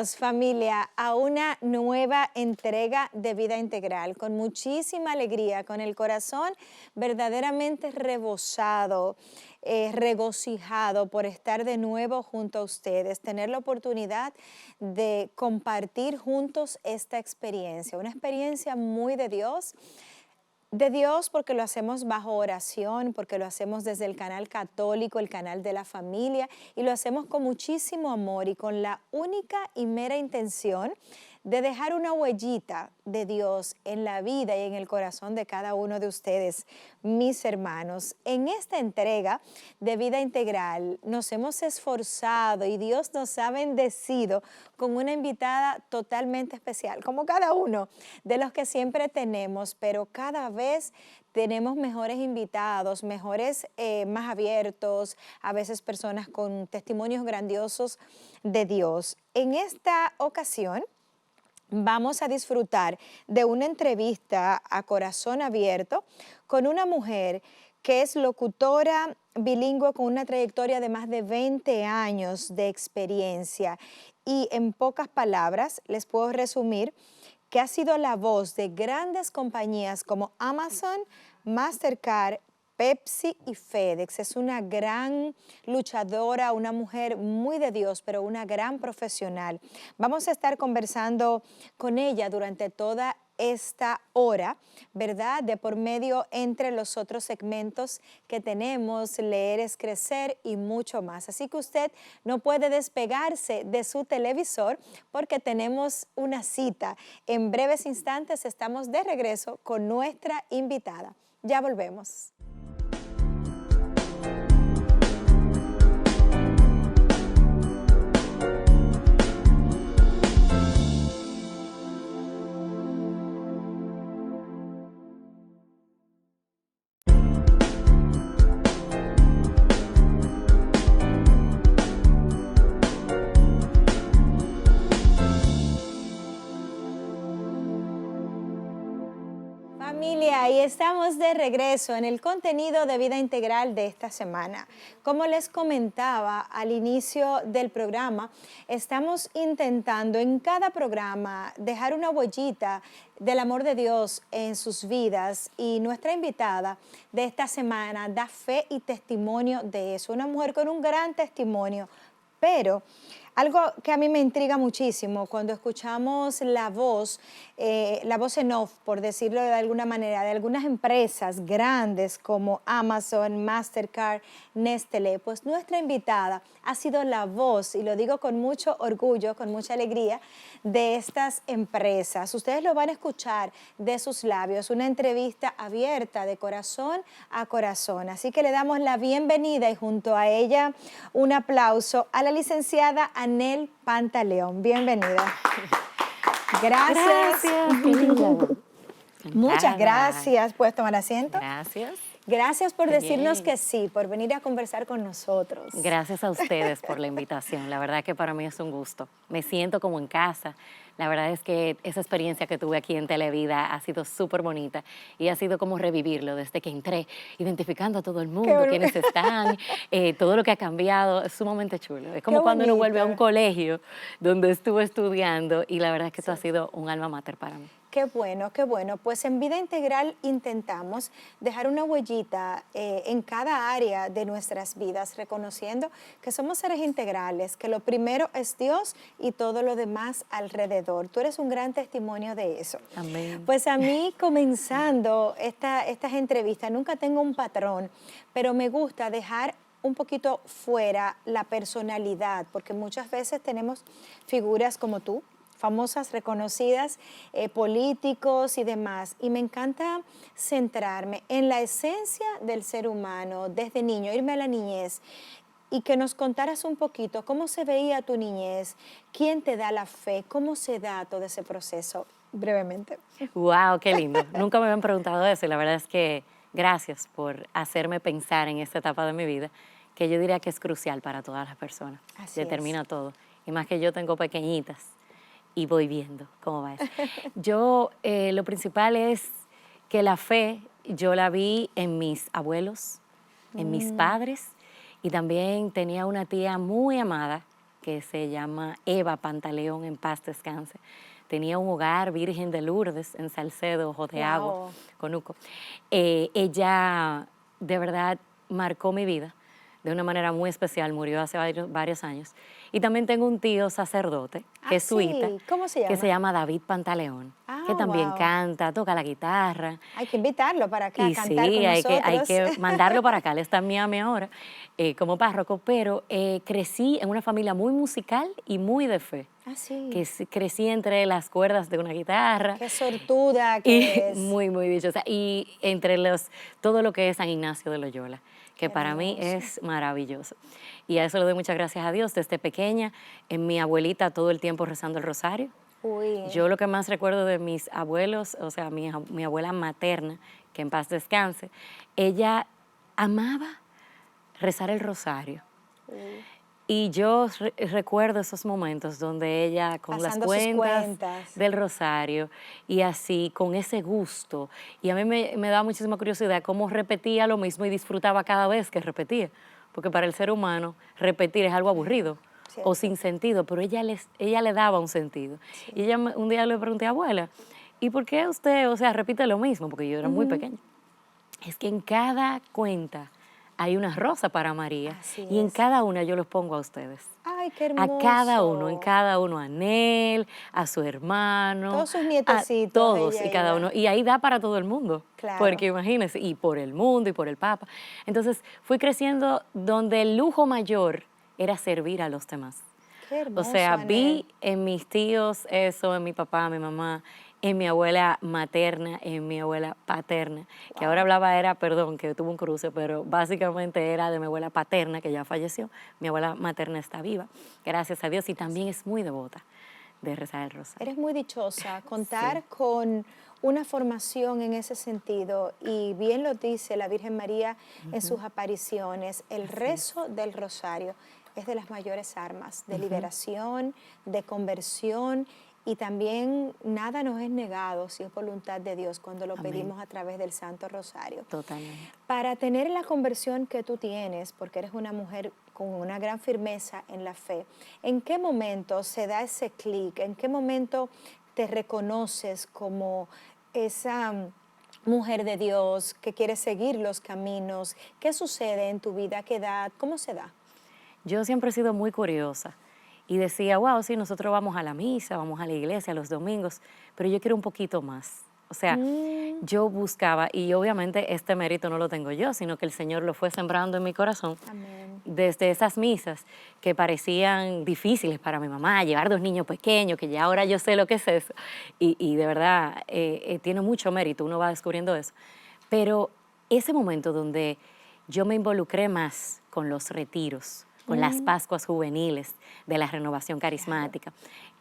Bienvenidos, familia, a una nueva entrega de Vida Integral, con muchísima alegría, con el corazón verdaderamente rebosado, regocijado por estar de nuevo junto a ustedes, tener la oportunidad de compartir juntos esta experiencia, una experiencia muy de Dios porque lo hacemos bajo oración, porque lo hacemos desde el canal católico, el canal de la familia, y lo hacemos con muchísimo amor y con la única y mera intención de dejar una huellita de Dios en la vida y en el corazón de cada uno de ustedes, mis hermanos. En esta entrega de Vida Integral nos hemos esforzado y Dios nos ha bendecido con una invitada totalmente especial, como cada uno de los que siempre tenemos, pero cada vez tenemos mejores invitados, mejores, más abiertos, a veces personas con testimonios grandiosos de Dios. En esta ocasión vamos a disfrutar de una entrevista a corazón abierto con una mujer que es locutora bilingüe con una trayectoria de más de 20 años de experiencia. Y en pocas palabras les puedo resumir que ha sido la voz de grandes compañías como Amazon, Mastercard, Pepsi y FedEx. Es una gran luchadora, una mujer muy de Dios, pero una gran profesional. Vamos a estar conversando con ella durante toda esta hora, ¿verdad? De por medio entre los otros segmentos que tenemos, Leer es Crecer y mucho más. Así que usted no puede despegarse de su televisor porque tenemos una cita. En breves instantes estamos de regreso con nuestra invitada. Ya volvemos. Familia, y estamos de regreso en el contenido de Vida Integral de esta semana. Como les comentaba al inicio del programa, estamos intentando en cada programa dejar una huellita del amor de Dios en sus vidas, y nuestra invitada de esta semana da fe y testimonio de eso. Una mujer con un gran testimonio, pero algo que a mí me intriga muchísimo cuando escuchamos la voz en off, por decirlo de alguna manera, de algunas empresas grandes como Amazon, Mastercard, Nestlé, pues nuestra invitada ha sido la voz, y lo digo con mucho orgullo, con mucha alegría, de estas empresas. Ustedes lo van a escuchar de sus labios, una entrevista abierta de corazón a corazón. Así que le damos la bienvenida y junto a ella un aplauso a la licenciada Anel Pantaleón. Bienvenida. Gracias. Gracias, qué linda. Muchas gracias. ¿Puedes tomar asiento? Gracias. Gracias por Qué decirnos bien. que sí, por venir a conversar con nosotros. Gracias a ustedes por la invitación. La verdad que para mí es un gusto. Me siento como en casa. La verdad es que esa experiencia que tuve aquí en Televida ha sido súper bonita y ha sido como revivirlo desde que entré, identificando a todo el mundo, quiénes están, todo lo que ha cambiado. Es sumamente chulo. Es como Qué cuando uno vuelve a un bonito. colegio donde estuve estudiando, y la verdad es que esto ha sido un alma mater para mí. Qué bueno, qué bueno. Pues en Vida Integral intentamos dejar una huellita en cada área de nuestras vidas, reconociendo que somos seres integrales, que lo primero es Dios y todo lo demás alrededor. Tú eres un gran testimonio de eso. Amén. Pues a mí, comenzando estas entrevistas, nunca tengo un patrón, pero me gusta dejar un poquito fuera la personalidad, porque muchas veces tenemos figuras como tú, famosas, reconocidas, políticos y demás. Y me encanta centrarme en la esencia del ser humano desde niño, irme a la niñez, y que nos contaras un poquito cómo se veía tu niñez, quién te da la fe, cómo se da todo ese proceso, brevemente. Wow, qué lindo. Nunca me habían preguntado eso, y la verdad es que gracias por hacerme pensar en esta etapa de mi vida, que yo diría que es crucial para todas las personas. Así Determina todo. Y más que yo tengo pequeñitas y voy viendo cómo va eso. Yo, lo principal es que la fe yo la vi en mis abuelos, en mis padres, y también tenía una tía muy amada que se llama Eva Pantaleón, en paz descanse. Tenía un hogar Virgen de Lourdes en Salcedo, Ojo de Agua, Wow. Conuco. Ella de verdad marcó mi vida de una manera muy especial, murió hace varios años. Y también tengo un tío sacerdote, Ah, jesuita, sí. ¿Cómo se que se llama? llama David Pantaleón, que Ah, también wow. canta, toca la guitarra. Hay que invitarlo para acá a Y cantar con sí, hay nosotros. que mandarlo para acá. Él está en Miami ahora como párroco, pero crecí en una familia muy musical y muy de fe. Ah, sí. Que crecí entre las cuerdas de una guitarra Qué sortuda y que es. muy, muy dichosa. Y entre todo lo que es San Ignacio de Loyola, Qué que para mí hermoso. es maravilloso. Y a eso le doy muchas gracias a Dios. Desde pequeña, en mi abuelita todo el tiempo rezando el rosario. Uy, Yo lo que más recuerdo de mis abuelos, o sea, mi abuela materna, que en paz descanse, ella amaba rezar el rosario. uy. Y yo recuerdo esos momentos donde ella con las Pasando sus cuentas cuentas. del rosario y así, con ese gusto. Y a mí me daba muchísima curiosidad cómo repetía lo mismo y disfrutaba cada vez que repetía. Porque para el ser humano repetir es algo Claro, aburrido o cierto. sin sentido, pero ella le daba un sentido. Y Sí. ella un día le pregunté, abuela, ¿y por qué usted, o sea, repite lo mismo? Porque yo era muy Ujú. pequeña. Es que en cada cuenta hay una rosa para María Así y en es. cada una yo los pongo a ustedes. Ay, qué A cada uno, en hermoso. cada uno, a Nel, a su hermano, Todos sus a nietecitos, todos ella y cada iba. uno. Y ahí da para todo el mundo, Claro. porque imagínense, y por el mundo y por el Papa. Entonces fui creciendo donde el lujo mayor era servir a los demás. Qué O hermoso, sea, Anel. vi en mis tíos eso, en mi papá, mi mamá, en mi abuela materna, en mi abuela paterna, que ahora Wow. hablaba era, perdón, que tuvo un cruce, pero básicamente era de mi abuela paterna, que ya falleció. Mi abuela materna está viva, gracias a Dios, y también es muy devota de rezar el rosario. Eres muy dichosa. Sí, Contar con una formación en ese sentido, y bien lo dice la Virgen María en sus apariciones, el así es. rezo del rosario es de las mayores armas de Ujú, liberación, de conversión, y también nada nos es negado si es voluntad de Dios cuando lo amén, pedimos a través del Santo Rosario. totalmente. Para tener la conversión que tú tienes, porque eres una mujer con una gran firmeza en la fe, ¿en qué momento se da ese clic? ¿En qué momento te reconoces como esa mujer de Dios que quiere seguir los caminos? ¿Qué sucede en tu vida? ¿A qué edad? ¿Cómo se da? Yo siempre he sido muy curiosa y decía, wow, sí, nosotros vamos a la misa, vamos a la iglesia los domingos, pero yo quiero un poquito más. O sea, Mm, yo buscaba, y obviamente este mérito no lo tengo yo, sino que el Señor lo fue sembrando en mi corazón amén. desde esas misas que parecían difíciles para mi mamá, llevar dos niños pequeños, que ya ahora yo sé lo que es eso, y de verdad tiene mucho mérito, uno va descubriendo eso. Pero ese momento donde yo me involucré más con los retiros, con las Mm, Pascuas juveniles de la Renovación claro. Carismática,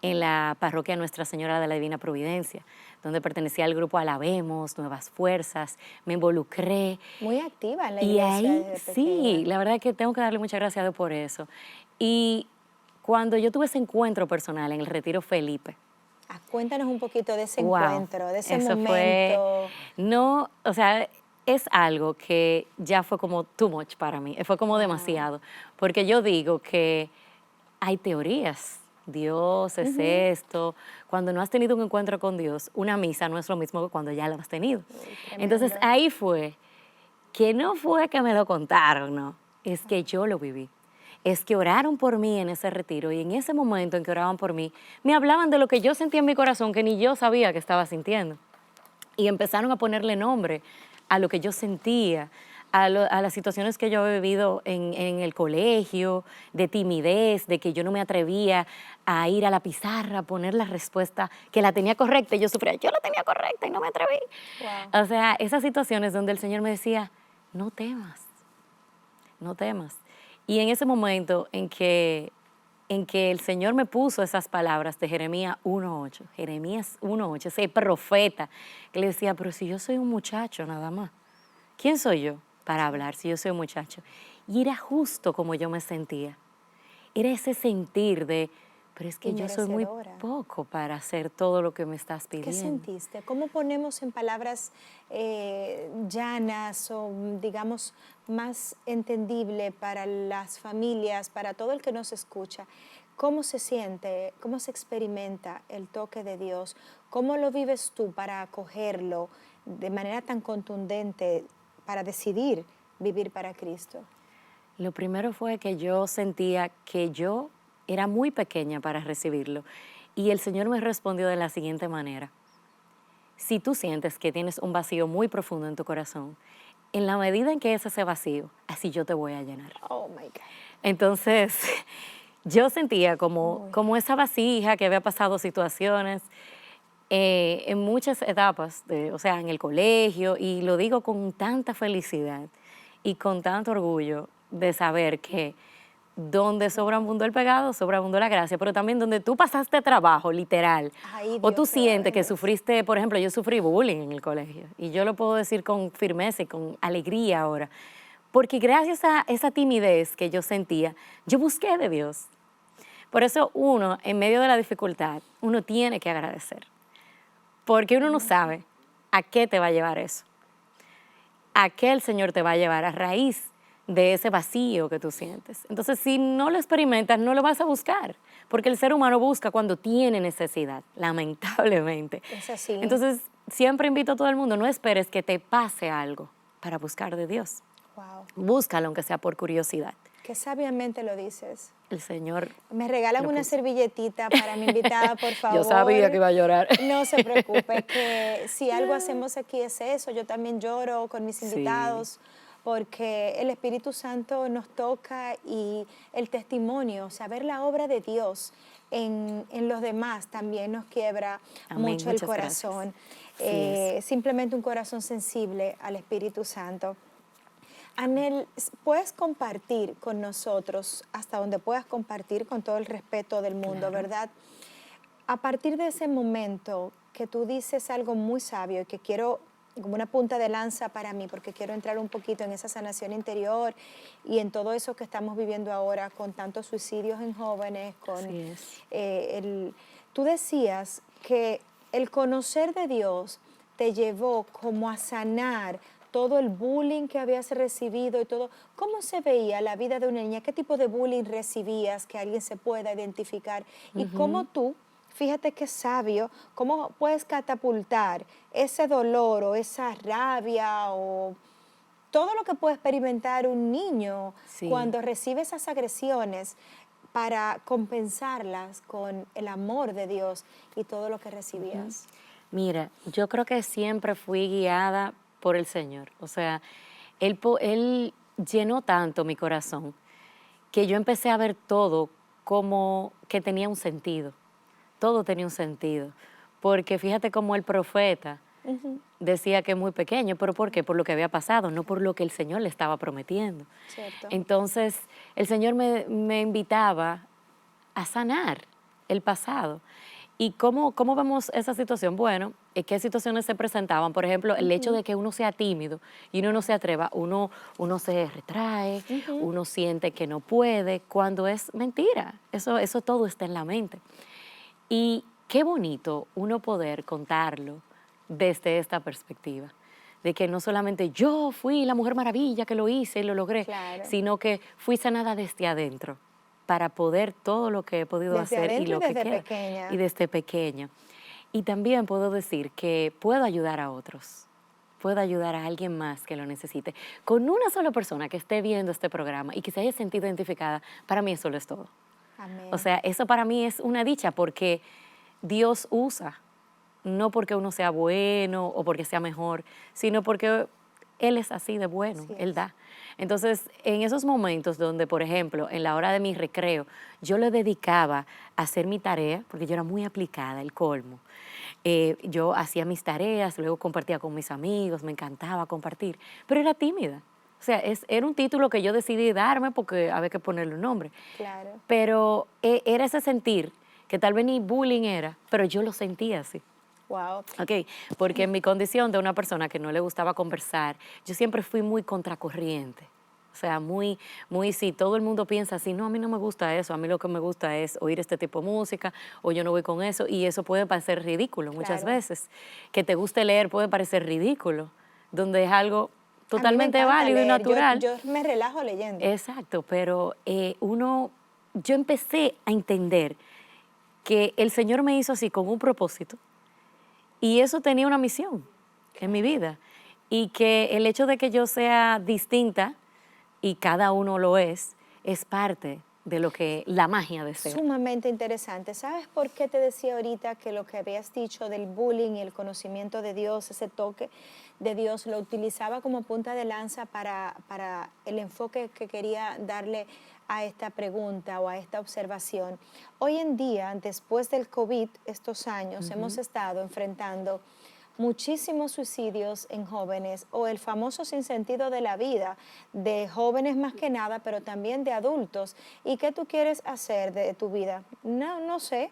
en la parroquia Nuestra Señora de la Divina Providencia, donde pertenecía al grupo Alabemos, Nuevas Fuerzas, me involucré Muy activa en la y iglesia ahí desde sí, pequeña. la verdad es que tengo que darle muchas gracias a Dios por eso. Y cuando yo tuve ese encuentro personal en el Retiro Felipe, Ah, cuéntanos un poquito de ese wow, encuentro, de ese eso fue, momento. no, o sea, es algo que ya fue como too much para mí, fue como Wow. demasiado, porque yo digo que hay teorías, Dios es Ujú. esto, cuando no has tenido un encuentro con Dios, una misa no es lo mismo que cuando ya lo has tenido. Uy, Entonces tremendo. ahí fue que no fue que me lo contaron, no, es que yo lo viví. Es que oraron por mí en ese retiro y en ese momento en que oraban por mí, me hablaban de lo que yo sentía en mi corazón que ni yo sabía que estaba sintiendo. Y empezaron a ponerle nombre a lo que yo sentía, a las situaciones que yo había vivido en el colegio, de timidez, de que yo no me atrevía a ir a la pizarra, a poner la respuesta que la tenía correcta y yo sufría, yo la tenía correcta y no me atreví. Wow. O sea, esas situaciones donde el Señor me decía, no temas, no temas. Y en ese momento en que el Señor me puso esas palabras de Jeremías 1:8, ese profeta que le decía, pero si yo soy un muchacho nada más, ¿quién soy yo para Sí. hablar si yo soy un muchacho? Y era justo como yo me sentía. Era ese sentir de, pero es Y que yo soy muy merecedora. poco para hacer todo lo que me estás ¿Qué pidiendo. sentiste? ¿Cómo ponemos en palabras llanas o, digamos, más entendible para las familias, para todo el que nos escucha? ¿Cómo se siente, cómo se experimenta el toque de Dios? ¿Cómo lo vives tú para acogerlo de manera tan contundente para decidir vivir para Cristo? Lo primero fue que yo sentía que yo era muy pequeña para recibirlo y el Señor me respondió de la siguiente manera. Si tú sientes que tienes un vacío muy profundo en tu corazón, en la medida en que es ese vacío, así yo te voy a llenar. Oh my God. Entonces, yo sentía como, Muy. como esa vasija que había pasado situaciones en muchas etapas, o sea, en el colegio, y lo digo con tanta felicidad y con tanto orgullo de saber que donde sobreabundó el pecado, sobreabundó la gracia, pero también donde tú pasaste trabajo, literal, Ahí o Dios tú se va a sientes que bendecir. sufriste, por ejemplo, yo sufrí bullying en el colegio, y yo lo puedo decir con firmeza y con alegría ahora, porque gracias a esa timidez que yo sentía, yo busqué de Dios. Por eso uno, en medio de la dificultad, uno tiene que agradecer, porque uno no sabe a qué te va a llevar eso, a qué el Señor te va a llevar a raíz de ese vacío que tú sientes. Entonces, si no lo experimentas, no lo vas a buscar, porque el ser humano busca cuando tiene necesidad, lamentablemente. Es así. Entonces, siempre invito a todo el mundo, no esperes que te pase algo para buscar de Dios. Wow. Búscalo, aunque sea por curiosidad. Qué sabiamente lo dices. El Señor ¿Me regalas lo una puso. servilletita para mi invitada, por Yo sabía que favor? iba a llorar. No se preocupe, que si algo hacemos aquí es eso. Yo también lloro con mis Sí, invitados porque el Espíritu Santo nos toca y el testimonio, saber la obra de Dios en los demás también nos quiebra amén, mucho el muchas gracias. corazón. Así es. Simplemente un corazón sensible al Espíritu Santo. Anel, ¿puedes compartir con nosotros, hasta donde puedas compartir con todo el respeto del mundo, Claro. verdad? A partir de ese momento que tú dices algo muy sabio y que quiero como una punta de lanza para mí, porque quiero entrar un poquito en esa sanación interior y en todo eso que estamos viviendo ahora con tantos suicidios en jóvenes, con Así es. tú decías que el conocer de Dios te llevó como a sanar todo el bullying que habías recibido y todo. ¿Cómo se veía la vida de una niña? ¿Qué tipo de bullying recibías que alguien se pueda identificar? Y cómo Ujú. tú, fíjate qué sabio, cómo puedes catapultar ese dolor o esa rabia o todo lo que puede experimentar un niño Sí. cuando recibe esas agresiones para compensarlas con el amor de Dios y todo lo que Ujú. recibías. Mira, yo creo que siempre fui guiada por el Señor. O sea, Él llenó tanto mi corazón que yo empecé a ver todo como que tenía un sentido. Todo tenía un sentido. Porque fíjate cómo el profeta Ujú, decía que es muy pequeño, pero ¿por qué? Por lo que había pasado, no por lo que el Señor le estaba prometiendo. cierto. Entonces, el Señor me invitaba a sanar el pasado. ¿Y cómo vemos esa situación? Bueno, ¿qué situaciones se presentaban? Por ejemplo, el hecho Ujú, de que uno sea tímido y uno no se atreva, uno se retrae, ujú. uno siente que no puede, cuando es mentira. Eso todo está en la mente. Y qué bonito uno poder contarlo desde esta perspectiva, de que no solamente yo fui la mujer maravilla que lo hice y lo logré, Claro. sino que fui sanada desde adentro para poder todo lo que he podido Desde hacer y adentro y lo que desde queda, y pequeña. desde pequeña. Y también puedo decir que puedo ayudar a otros, puedo ayudar a alguien más que lo necesite. Con una sola persona que esté viendo este programa y que se haya sentido identificada, para mí eso lo es todo. O Amén. sea, eso para mí es una dicha porque Dios usa, no porque uno sea bueno o porque sea mejor, sino porque Él es así de bueno, Así Él es. da. Entonces, en esos momentos donde, por ejemplo, en la hora de mi recreo, yo le dedicaba a hacer mi tarea, porque yo era muy aplicada, el colmo. Yo hacía mis tareas, luego compartía con mis amigos, me encantaba compartir, pero era tímida. O sea, era un título que yo decidí darme porque había que ponerle un nombre. Claro. Pero era ese sentir, que tal vez ni bullying era, pero yo lo sentía así. Wow. ¿Ok? Porque en mi condición de una persona que no le gustaba conversar, yo siempre fui muy contracorriente. O sea, si todo el mundo piensa así, no, a mí no me gusta eso, a mí lo que me gusta es oír este tipo de música, o yo no voy con eso, y eso puede parecer ridículo muchas Claro. veces. Que te guste leer puede parecer ridículo, donde es algo A mí me totalmente encanta válido y leer. natural. Yo me relajo leyendo. Exacto, pero uno yo empecé a entender que el Señor me hizo así con un propósito y eso tenía una misión en mi vida. Y que el hecho de que yo sea distinta, y cada uno lo es parte de lo que la magia de ser. Sumamente interesante. ¿Sabes por qué te decía ahorita que lo que habías dicho del bullying y el conocimiento de Dios, ese toque de Dios, lo utilizaba como punta de lanza para el enfoque que quería darle a esta pregunta o a esta observación? Hoy en día, después del COVID, estos años, hemos estado enfrentando muchísimos suicidios en jóvenes o el famoso sinsentido de la vida, de jóvenes más que nada, pero también de adultos. ¿Y qué tú quieres hacer de tu vida? No, no sé.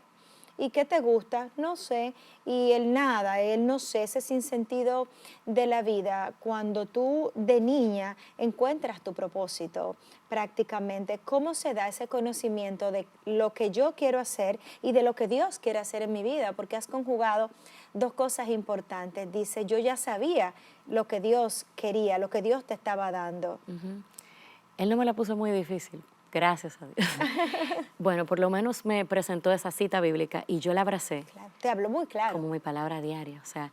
¿Y qué te gusta? No sé. Y el nada, el no sé, ese sinsentido de la vida, cuando tú de niña encuentras tu propósito prácticamente, ¿cómo se da ese conocimiento de lo que yo quiero hacer y de lo que Dios quiere hacer en mi vida? Porque has conjugado dos cosas importantes. Dice, yo ya sabía lo que Dios quería, lo que Dios te estaba dando. Él no me la puso muy difícil, gracias a Dios. Bueno, por lo menos me presentó esa cita bíblica y yo la abracé Claro, te habló muy claro. como mi palabra diaria. O sea,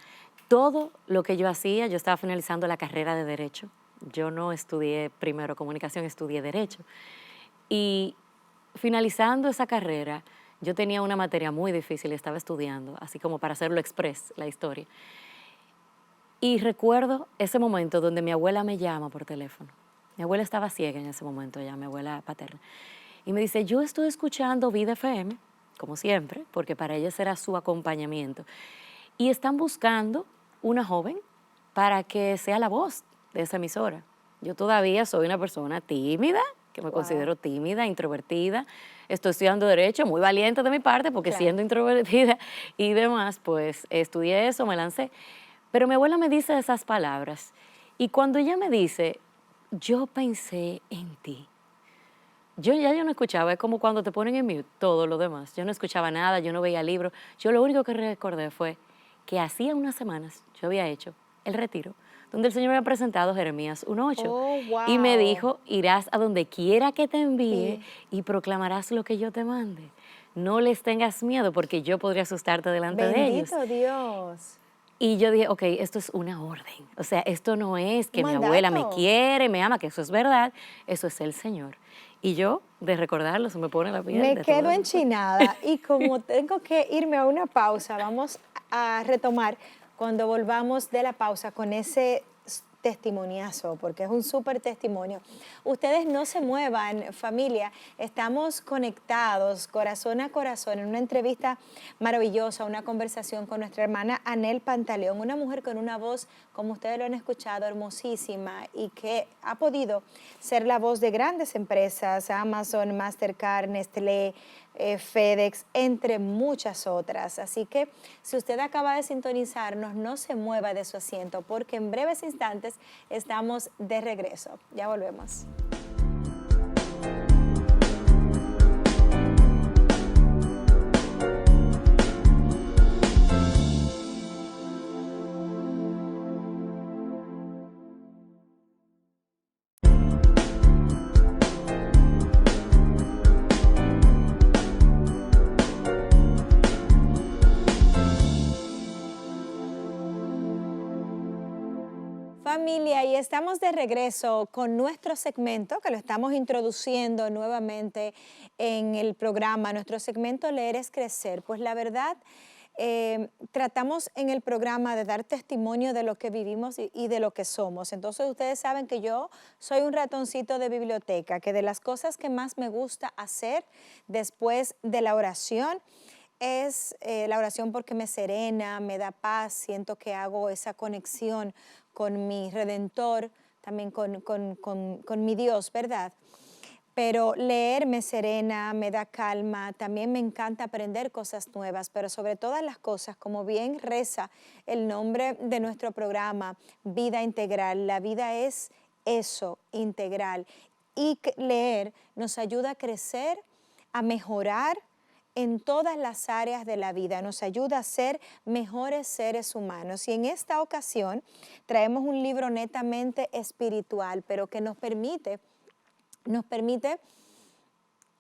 todo lo que yo hacía, yo estaba finalizando la carrera de Derecho. Yo no estudié primero comunicación, estudié Derecho. Y finalizando esa carrera, yo tenía una materia muy difícil y estaba estudiando, así como para hacerlo express, la historia. Y recuerdo ese momento donde mi abuela me llama por teléfono. Mi abuela estaba ciega en ese momento, ya mi abuela paterna. Y me dice, yo estoy escuchando Vida FM, como siempre, porque para ella será su acompañamiento. Y están buscando una joven para que sea la voz de esa emisora. Yo todavía soy una persona tímida, que me considero tímida, introvertida. Estoy estudiando Derecho, muy valiente de mi parte, porque Claro. siendo introvertida y demás, pues estudié eso, me lancé. Pero mi abuela me dice esas palabras. Y cuando ella me dice, yo pensé en ti. Yo no escuchaba, es como cuando te ponen en mute todo lo demás. Yo no escuchaba nada, yo no veía libros. Yo lo único que recordé fue que hacía unas semanas yo había hecho el retiro, donde el Señor me había presentado Jeremías 1:8 Oh, y me wow. dijo, irás a donde quiera que te envíe Sí. y proclamarás lo que yo te mande. No les tengas miedo porque yo podría asustarte delante de ellos. Bendito Dios. Y yo dije, ok, esto es una orden. O sea, esto no es Un que mi abuela me mandato. quiere, me ama, que eso es verdad. Eso es el Señor. Y yo, de recordarlo, se me pone la piel Me de todo. quedo enchinada y como tengo que irme a una pausa, vamos a retomar cuando volvamos de la pausa con ese testimoniazo, porque es un súper testimonio. Ustedes no se muevan, familia, estamos conectados corazón a corazón en una entrevista maravillosa, una conversación con nuestra hermana Anel Pantaleón, una mujer con una voz, como ustedes lo han escuchado, hermosísima y que ha podido ser la voz de grandes empresas, Amazon, Mastercard, Nestlé, FedEx, entre muchas otras. Así que si usted acaba de sintonizarnos, no se mueva de su asiento porque en breves instantes estamos de regreso. Ya volvemos. Familia, y estamos de regreso con nuestro segmento, que lo estamos introduciendo nuevamente en el programa, nuestro segmento Leer es Crecer. Pues la verdad, tratamos en el programa de dar testimonio de lo que vivimos y de lo que somos. Entonces ustedes saben que yo soy un ratoncito de biblioteca, que de las cosas que más me gusta hacer después de la oración, es la oración porque me serena, me da paz, siento que hago esa conexión con mi Redentor, también con mi Dios, ¿verdad? Pero leer me serena, me da calma, también me encanta aprender cosas nuevas, pero sobre todas las cosas, como bien reza el nombre de nuestro programa, Vida Integral. La vida es eso, integral. Y leer nos ayuda a crecer, a mejorar en todas las áreas de la vida, nos ayuda a ser mejores seres humanos. Y en esta ocasión traemos un libro netamente espiritual, pero que nos permite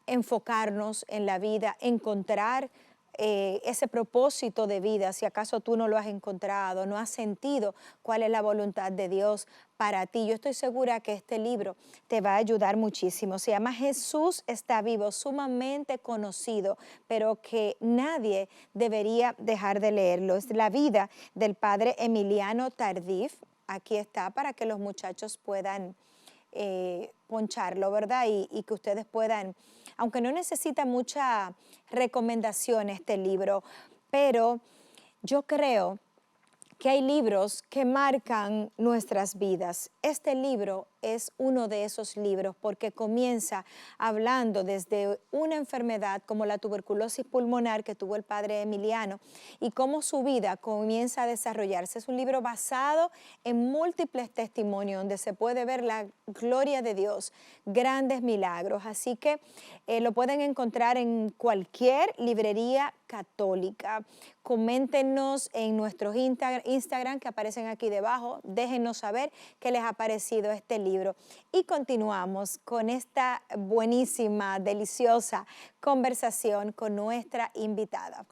enfocarnos en la vida, encontrar ese propósito de vida, si acaso tú no lo has encontrado, no has sentido cuál es la voluntad de Dios para ti. Yo estoy segura que este libro te va a ayudar muchísimo. Se llama Jesús está vivo, sumamente conocido, pero que nadie debería dejar de leerlo. Es la vida del padre Emiliano Tardif. Aquí está para que los muchachos puedan poncharlo, ¿verdad? Y que ustedes puedan, aunque no necesita mucha recomendación este libro, pero yo creo que hay libros que marcan nuestras vidas. Este libro es uno de esos libros porque comienza hablando desde una enfermedad como la tuberculosis pulmonar que tuvo el padre Emiliano y cómo su vida comienza a desarrollarse. Es un libro basado en múltiples testimonios donde se puede ver la gloria de Dios, grandes milagros. Así que lo pueden encontrar en cualquier librería católica. Coméntenos en nuestros Instagram que aparecen aquí debajo. Déjennos saber qué les ha parecido este libro. Y continuamos con esta buenísima, deliciosa conversación con nuestra invitada.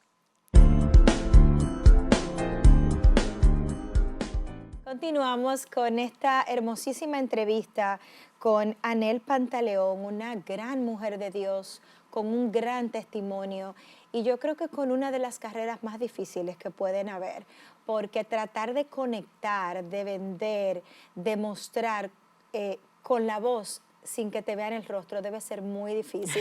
Continuamos con esta hermosísima entrevista con Anel Pantaleón, una gran mujer de Dios, con un gran testimonio y yo creo que con una de las carreras más difíciles que pueden haber, porque tratar de conectar, de vender, de mostrar con la voz sin que te vean el rostro debe ser muy difícil.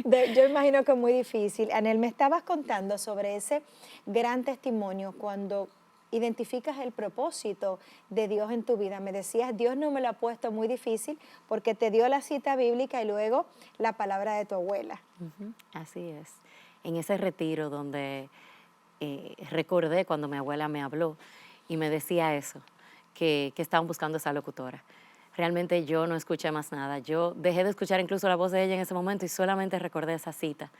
Yo imagino que es muy difícil. Anel, me estabas contando sobre ese gran testimonio cuando identificas el propósito de Dios en tu vida. Me decías, Dios no me lo ha puesto muy difícil porque te dio la cita bíblica y luego la palabra de tu abuela. Así es. En ese retiro donde recordé cuando mi abuela me habló y me decía eso, que estaban buscando esa locutora. Realmente yo no escuché más nada. Yo dejé de escuchar incluso la voz de ella en ese momento y solamente recordé esa cita.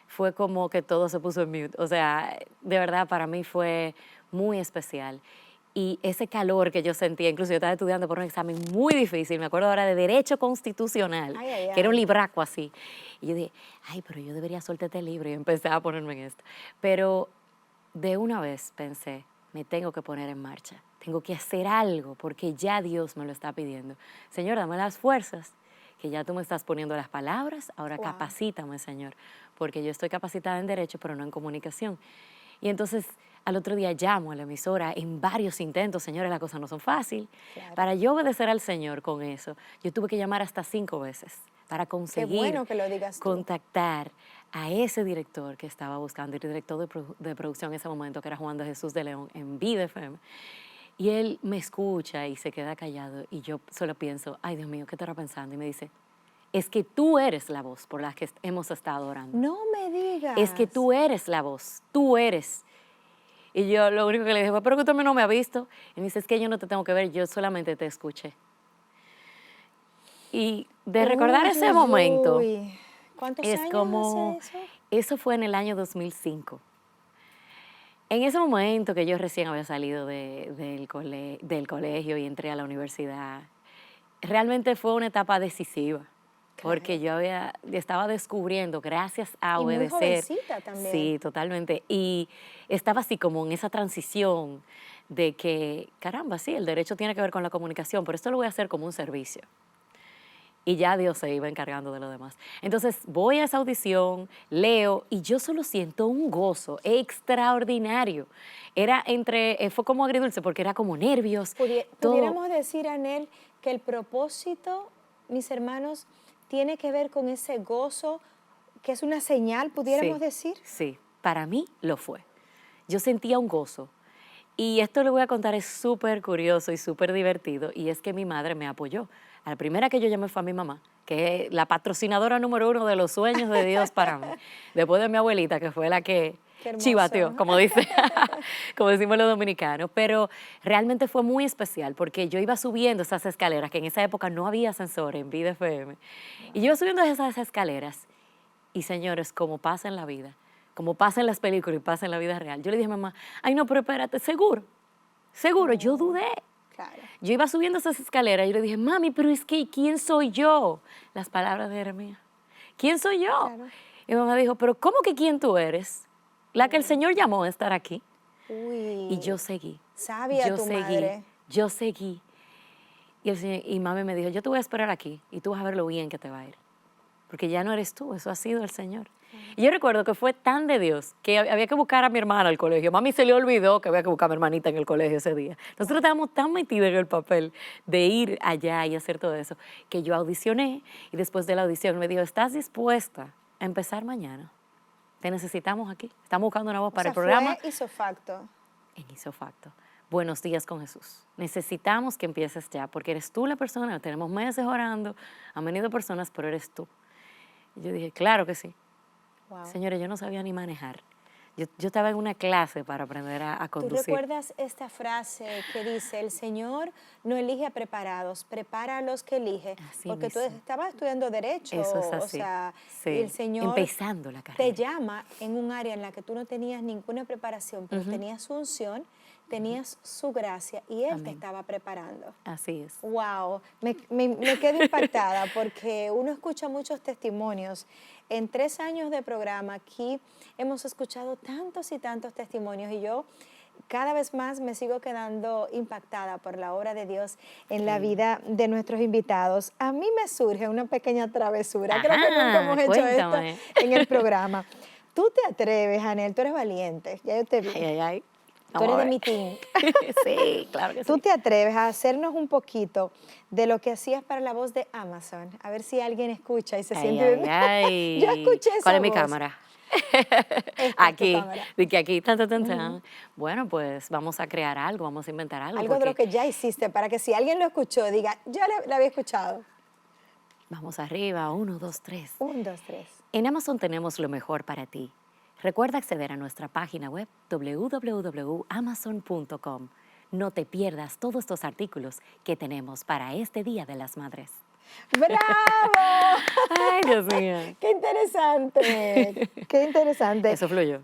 Fue como que todo se puso en mute. O sea, de verdad para mí fue muy especial. Y ese calor que yo sentía, incluso yo estaba estudiando por un examen muy difícil, me acuerdo ahora de Derecho Constitucional, que era un libraco así. Y yo dije, ay, pero yo debería soltar este libro y empecé a ponerme en esto. Pero de una vez pensé, me tengo que poner en marcha, tengo que hacer algo porque ya Dios me lo está pidiendo. Señor, dame las fuerzas, que ya tú me estás poniendo las palabras, ahora capacítame, Señor, porque yo estoy capacitada en Derecho, pero no en Comunicación. Y entonces al otro día llamo a la emisora en varios intentos, señores, las cosas no son fáciles. Claro. Para yo obedecer al Señor con eso, yo tuve que llamar hasta 5 veces para conseguir Qué bueno que lo digas tú. Contactar a ese director que estaba buscando, el director de producción en ese momento, que era Juan de Jesús de León, en Vida FM. Y él me escucha y se queda callado y yo solo pienso, ay Dios mío, ¿qué estará pensando? Y me dice, es que tú eres la voz por la que hemos estado orando. No me digas. Es que tú eres la voz, tú eres. Y yo lo único que le dije fue, pero que usted no me ha visto. Y me dice, es que yo no te tengo que ver, yo solamente te escuché. Y de recordar ese momento, ¿cuántos es años como, hace eso? Eso fue en el año 2005. En ese momento que yo recién había salido del colegio y entré a la universidad, realmente fue una etapa decisiva. Claro. Porque yo estaba descubriendo, gracias a obedecer. Y muy jovencita también. Sí, totalmente. Y estaba así como en esa transición de que, caramba, sí, el derecho tiene que ver con la comunicación, pero esto lo voy a hacer como un servicio. Y ya Dios se iba encargando de lo demás. Entonces voy a esa audición, leo, y yo solo siento un gozo extraordinario. Fue como agridulce, porque era como nervios. Pudiéramos decir, Anel, que el propósito, mis hermanos, tiene que ver con ese gozo, que es una señal, pudiéramos decir. Sí, para mí lo fue. Yo sentía un gozo. Y esto le voy a contar, es súper curioso y súper divertido, y es que mi madre me apoyó. A la primera que yo llamé fue a mi mamá, que es la patrocinadora número 1 de los sueños de Dios para mí. Después de mi abuelita, que fue la que chivateó, como decimos los dominicanos. Pero realmente fue muy especial porque yo iba subiendo esas escaleras, que en esa época no había ascensor en Vida FM. Y yo iba subiendo esas escaleras y, señores, como pasa en la vida, como pasa en las películas y pasa en la vida real, yo le dije a mamá, ay no, pero espérate, seguro, yo dudé. Claro. Yo iba subiendo esas escaleras y yo le dije, mami, pero es que ¿quién soy yo? Las palabras de Jeremías. ¿quién soy yo? Claro. Y mi mamá dijo, pero ¿cómo que quién tú eres? La que el Señor llamó a estar aquí. Y yo Uy, seguí, sabia yo tu seguí, madre. yo seguí. Y mami me dijo, yo te voy a esperar aquí y tú vas a ver lo bien que te va a ir. Porque ya no eres tú, eso ha sido el Señor. Y yo recuerdo que fue tan de Dios que había que buscar a mi hermana al colegio. Mami se le olvidó que había que buscar a mi hermanita en el colegio ese día. Nosotros estábamos tan metidos en el papel de ir allá y hacer todo eso, que yo audicioné y después de la audición me dijo, ¿estás dispuesta a empezar mañana? Te necesitamos aquí. Estamos buscando una voz O para sea, el programa fue isofacto. en Isofacto. Buenos días con Jesús. Necesitamos que empieces ya, porque eres tú la persona. Tenemos meses orando, han venido personas, pero eres tú. Y yo dije, claro que sí. Wow. Señores, yo no sabía ni manejar. Yo estaba en una clase para aprender a ¿Tú conducir. recuerdas esta frase que dice, el Señor no elige a preparados, prepara a los que elige? Así Porque tú mismo. estabas estudiando Derecho, Eso es o así. sea, y el Sí. Señor Empezando la te carrera. llama en un área en la que tú no tenías ninguna preparación, pero tenías su unción, tenías su gracia y Él te Amén. estaba preparando. Así es. Wow, me quedo impactada porque uno escucha muchos testimonios. En 3 años de programa aquí hemos escuchado tantos y tantos testimonios y yo cada vez más me sigo quedando impactada por la obra de Dios en la Sí. vida de nuestros invitados. A mí me surge una pequeña travesura, creo que nunca Ajá, hemos hecho cuéntame. esto en el programa. Tú te atreves, Anel, tú eres valiente, ya yo te vi. Ay, ay, ay. Tú Vamos eres a de ver. mi team. Sí, claro que ¿Tú sí. te atreves a hacernos un poquito de lo que hacías para la voz de Amazon? A ver si alguien escucha y se Ay, siente... ay, Yo ay. escuché ¿Cuál esa es mi voz. cámara? Esta es tu Aquí, cámara. de que aquí, tan, tan, tan, tan. Bueno, pues vamos a crear algo, vamos a inventar algo, Algo de lo porque que ya hiciste para que si alguien lo escuchó diga, yo la había escuchado. vamos arriba, 1, 2, 3. 1, 2, 3. En Amazon tenemos lo mejor para ti. Recuerda acceder a nuestra página web www.amazon.com. No te pierdas todos estos artículos que tenemos para este Día de las Madres. ¡Bravo! Ay, Dios mío. ¡Qué interesante! ¡Qué interesante! Eso fluyó.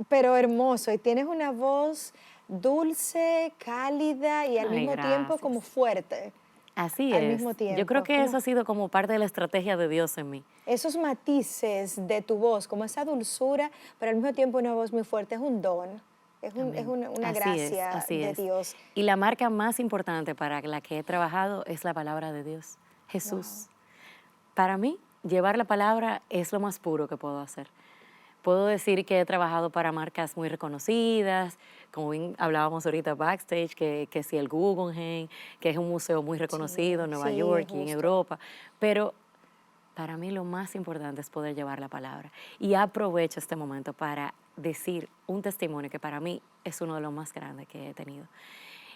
Pero hermoso. Y tienes una voz dulce, cálida y al Ay, mismo tiempo como gracias. fuerte. Así Al es. mismo Yo creo tiempo. que eso ha sido como parte de la estrategia de Dios en mí. Esos matices de tu voz, como esa dulzura, pero al mismo tiempo una voz muy fuerte, es un don, es Amén. una Así es, gracia así de es. Dios. Y la marca más importante para la que he trabajado es la palabra de Dios, Jesús. Para mí, llevar la palabra es lo más puro que puedo hacer. Puedo decir que he trabajado para marcas muy reconocidas, como bien hablábamos ahorita backstage, que si el Guggenheim, que es un museo muy reconocido en Nueva Sí, York y en justo. Europa, pero para mí lo más importante es poder llevar la palabra. Y aprovecho este momento para decir un testimonio que para mí es uno de los más grandes que he tenido.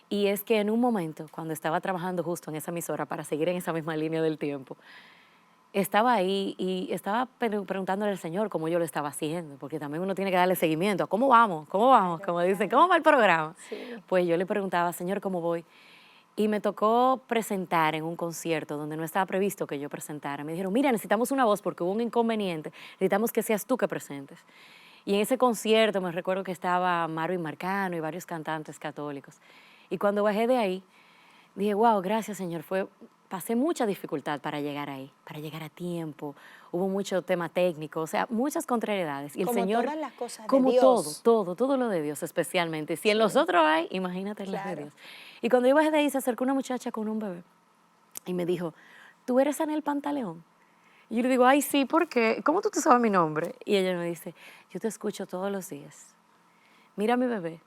Y es que en un momento, cuando estaba trabajando justo en esa emisora para seguir en esa misma línea del tiempo, estaba ahí y estaba preguntándole al Señor cómo yo lo estaba haciendo, porque también uno tiene que darle seguimiento a cómo vamos, Claro, como dicen, claro. ¿cómo va el programa? Sí. Pues yo le preguntaba, Señor, ¿cómo voy? Y me tocó presentar en un concierto donde no estaba previsto que yo presentara. Me dijeron, mira, necesitamos una voz porque hubo un inconveniente, necesitamos que seas tú que presentes. Y en ese concierto me recuerdo que estaba Marvin Marcano y varios cantantes católicos. Y cuando bajé de ahí, dije, wow, gracias Señor, pasé mucha dificultad para llegar ahí, para llegar a tiempo, hubo mucho tema técnico, o sea, muchas contrariedades. Y el Como Señor, todas las cosas de como Dios. todo lo de Dios especialmente. Si en los otros hay, imagínate en las de Claro. Dios. Y cuando yo bajé de ahí, se acercó una muchacha con un bebé y me dijo, ¿tú eres Anel Pantaleón? Y yo le digo, ay, sí, ¿por qué? ¿Cómo tú te sabes mi nombre? Y ella me dice, yo te escucho todos los días. Mira a mi bebé,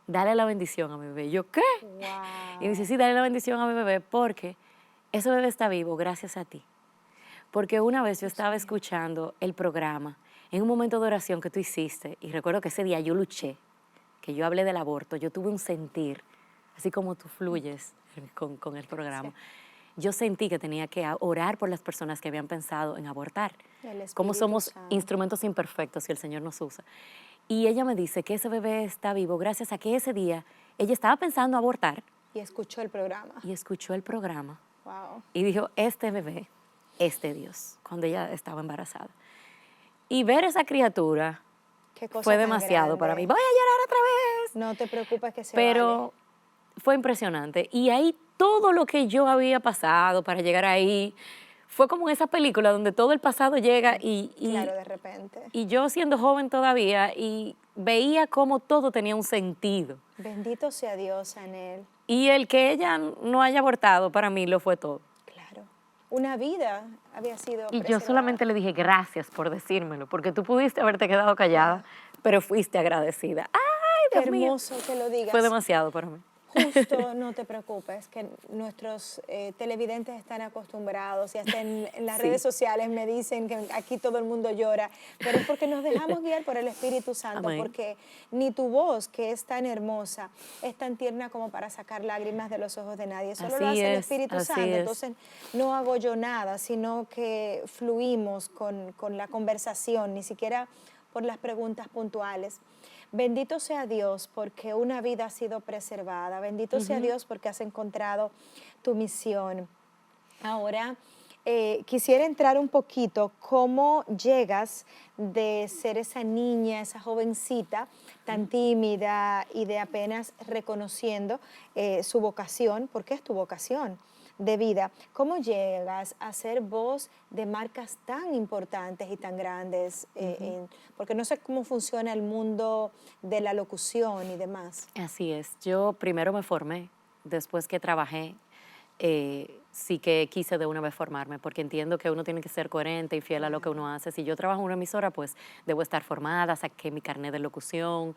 dale la bendición a mi bebé. Y yo, ¿qué? Y me dice, Wow. sí, dale la bendición a mi bebé porque ese bebé está vivo gracias a ti. Porque una vez yo estaba escuchando el programa en un momento de oración que tú hiciste y recuerdo que ese día yo luché, que yo hablé del aborto, yo tuve un sentir, así como tú fluyes con el programa. Yo sentí que tenía que orar por las personas que habían pensado en abortar. El Como Espíritu somos Santo. instrumentos imperfectos y el Señor nos usa. Y ella me dice que ese bebé está vivo gracias a que ese día ella estaba pensando abortar Y escuchó el programa. y escuchó el programa Wow. y dijo, este bebé es de Dios, cuando ella estaba embarazada. Y ver esa criatura Qué cosa fue tan demasiado para mí. grande. Voy a llorar otra vez. No te preocupes que se Pero fue impresionante. Y ahí todo lo que yo había pasado para llegar ahí, fue como en esa película donde todo el pasado llega Claro, de repente. y yo siendo joven todavía y veía cómo todo tenía un sentido. Bendito sea Dios, Anel. Y el que ella no haya abortado para mí lo fue todo. Claro. Una vida había sido Y yo preservada. solamente le dije gracias por decírmelo, porque tú pudiste haberte quedado callada, pero fuiste agradecida. ¡Ay, Qué Dios mío! hermoso que lo digas. Fue demasiado para mí. Justo, no te preocupes, que nuestros televidentes están acostumbrados y hasta en las Sí. redes sociales me dicen que aquí todo el mundo llora, pero es porque nos dejamos guiar por el Espíritu Santo, Amén. porque ni tu voz, que es tan hermosa, es tan tierna como para sacar lágrimas de los ojos de nadie, solo lo Así hace el es, Espíritu así Santo, es. entonces no hago yo nada, sino que fluimos con la conversación, ni siquiera por las preguntas puntuales. Bendito sea Dios porque una vida ha sido preservada. Bendito sea Dios porque has encontrado tu misión. Ahora, quisiera entrar un poquito cómo llegas de ser esa niña, esa jovencita tan tímida y de apenas reconociendo su vocación, porque es tu vocación de vida. ¿Cómo llegas a ser voz de marcas tan importantes y tan grandes? Porque no sé cómo funciona el mundo de la locución y demás. Así es. Yo primero me formé, después que trabajé, sí que quise de una vez formarme, porque entiendo que uno tiene que ser coherente y fiel a lo que uno hace. Si yo trabajo en una emisora, pues debo estar formada, saqué mi carnet de locución.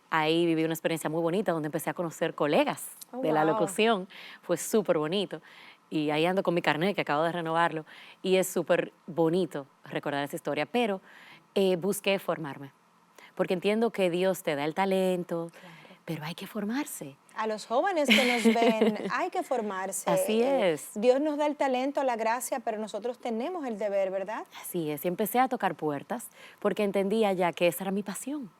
Ahí viví una experiencia muy bonita donde empecé a conocer colegas Oh, de la wow. locución. Fue súper bonito. Y ahí ando con mi carnet, que acabo de renovarlo. Y es súper bonito recordar esa historia. Pero busqué formarme, porque entiendo que Dios te da el talento, pero hay que formarse. A los jóvenes que nos ven, hay que formarse. Así es. Dios nos da el talento, la gracia, pero nosotros tenemos el deber, ¿verdad? Así es, y empecé a tocar puertas porque entendía ya que esa era mi pasión.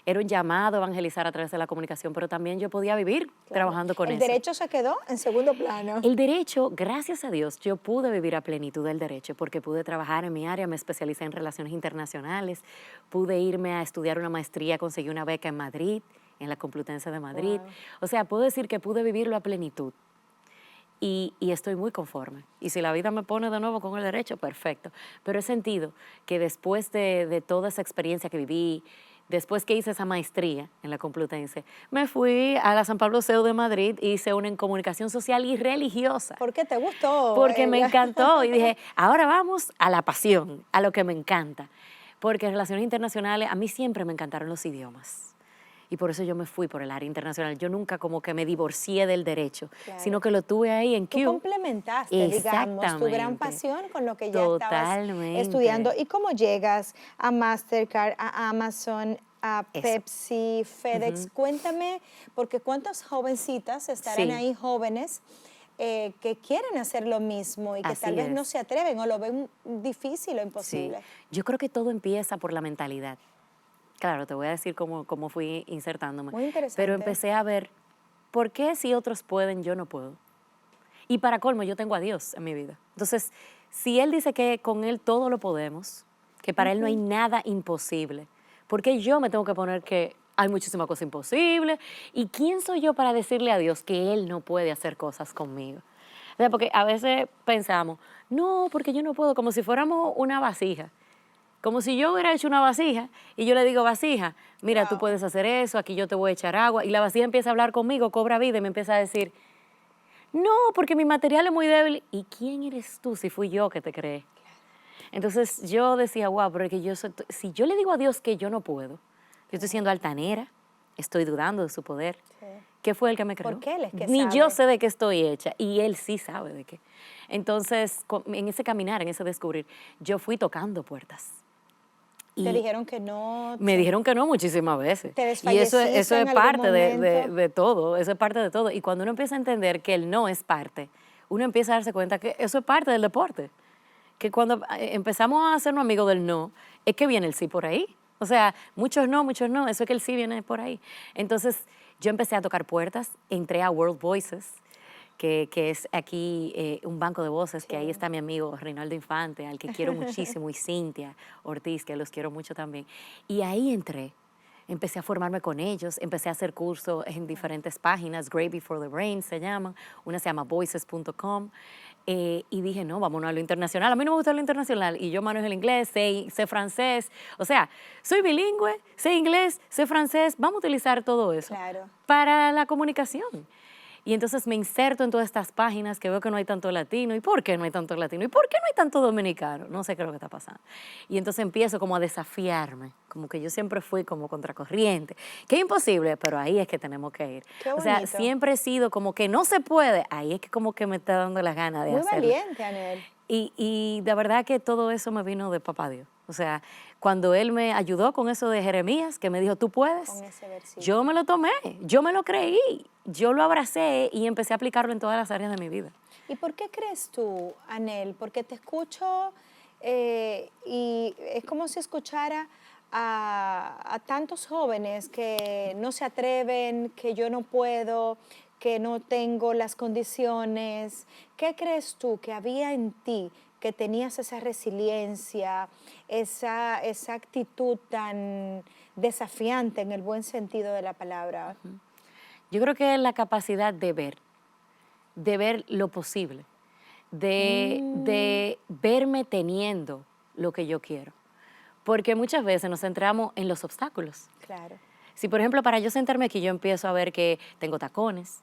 Era un llamado a evangelizar a través de la comunicación, pero también yo podía vivir trabajando con El eso. derecho se quedó en segundo plano. El derecho, gracias a Dios, yo pude vivir a plenitud del derecho porque pude trabajar en mi área, me especialicé en relaciones internacionales, pude irme a estudiar una maestría, conseguí una beca en Madrid, en la Complutense de Madrid. Wow. O sea, puedo decir que pude vivirlo a plenitud. Y estoy muy conforme. Y si la vida me pone de nuevo con el derecho, perfecto. Pero he sentido que después de toda esa experiencia que viví, después que hice esa maestría en la Complutense, me fui a la San Pablo CEU de Madrid, hice una en comunicación social y religiosa. ¿Por qué te gustó? Porque me encantó y dije, ahora vamos a la pasión, a lo que me encanta. Porque en relaciones internacionales, a mí siempre me encantaron los idiomas. Y por eso yo me fui por el área internacional. Yo nunca como que me divorcié del derecho, Claro. sino que lo tuve ahí en Tú Q. complementaste, digamos, tu gran Exactamente. pasión con lo que ya estabas Totalmente. estudiando. ¿Y cómo llegas a Mastercard, a Amazon, a Eso. Pepsi, FedEx? Cuéntame, porque cuántas jovencitas estarán Sí. ahí jóvenes que quieren hacer lo mismo y que Así tal vez no es. se atreven o lo ven difícil o Sí. imposible. Yo creo que todo empieza por la mentalidad. Claro, te voy a decir cómo fui insertándome. Muy interesante. Pero empecé a ver, ¿por qué si otros pueden, yo no puedo? Y para colmo, yo tengo a Dios en mi vida. Entonces, si Él dice que con Él todo lo podemos, que para Él no hay nada imposible, ¿por qué yo me tengo que poner que hay muchísimas cosas imposibles? ¿Y quién soy yo para decirle a Dios que Él no puede hacer cosas conmigo? O sea, porque a veces pensamos, no, porque yo no puedo, como si fuéramos una vasija. Como si yo hubiera hecho una vasija y yo le digo, vasija, mira, tú Wow. puedes hacer eso, aquí yo te voy a echar agua. Y la vasija empieza a hablar conmigo, cobra vida y me empieza a decir, no, porque mi material es muy débil. ¿Y quién eres tú si fui yo que te creé? Entonces yo decía, wow, pero es que si yo le digo a Dios que yo no puedo, yo estoy siendo altanera, estoy dudando de su poder. Sí. ¿Qué fue el que me creó? Porque Él es que Ni yo sabe. sé de qué estoy hecha y Él sí sabe de qué. Entonces, en ese caminar, en ese descubrir, yo fui tocando puertas. Te Y dijeron que no. me dijeron que no muchísimas veces. ¿Te Y desfalleciste eso en es algún parte momento? de todo, eso es parte de todo. Y cuando uno empieza a entender que el no es parte, uno empieza a darse cuenta que eso es parte del deporte. Que cuando empezamos a hacernos amigos del no, es que viene el sí por ahí. O sea, muchos no, eso es que el sí viene por ahí. Entonces, yo empecé a tocar puertas, entré a World Voices, que es aquí un banco de voces, que ahí está mi amigo Reinaldo Infante, al que quiero muchísimo, y Cintia Ortiz, que los quiero mucho también. Y ahí entré empecé a formarme con ellos, empecé a hacer cursos en diferentes páginas, Great Before the Rain se llaman, una se llama voices.com, y dije, no, vámonos a lo internacional. A mí no me gusta lo internacional y yo manejo el inglés, sé francés, o sea, soy bilingüe, sé inglés, sé francés, vamos a utilizar todo eso Claro. para la comunicación. Y entonces me inserto en todas estas páginas que veo que no hay tanto latino. ¿Y por qué no hay tanto latino? ¿Y por qué no hay tanto dominicano? No sé qué es lo que está pasando. Y entonces empiezo como a desafiarme, como que yo siempre fui como contracorriente. Que es imposible, pero ahí es que tenemos que ir. Qué O sea, bonito. siempre he sido como que no se puede, ahí es que como que me está dando las ganas de Muy hacerlo. valiente, Anel. Y de verdad que todo eso me vino de papá Dios. O sea, cuando Él me ayudó con eso de Jeremías, que me dijo, tú puedes, Con ese versículo. yo me lo tomé, yo me lo creí, yo lo abracé y empecé a aplicarlo en todas las áreas de mi vida. ¿Y por qué crees tú, Anel? Porque te escucho y es como si escuchara a tantos jóvenes que no se atreven, que yo no puedo, que no tengo las condiciones. ¿Qué crees tú que había en ti que tenías esa resiliencia, esa actitud tan desafiante en el buen sentido de la palabra? Yo creo que es la capacidad de ver lo posible, de verme teniendo lo que yo quiero. Porque muchas veces nos centramos en los obstáculos. Claro, Si, por ejemplo, para yo sentarme aquí, yo empiezo a ver que tengo tacones,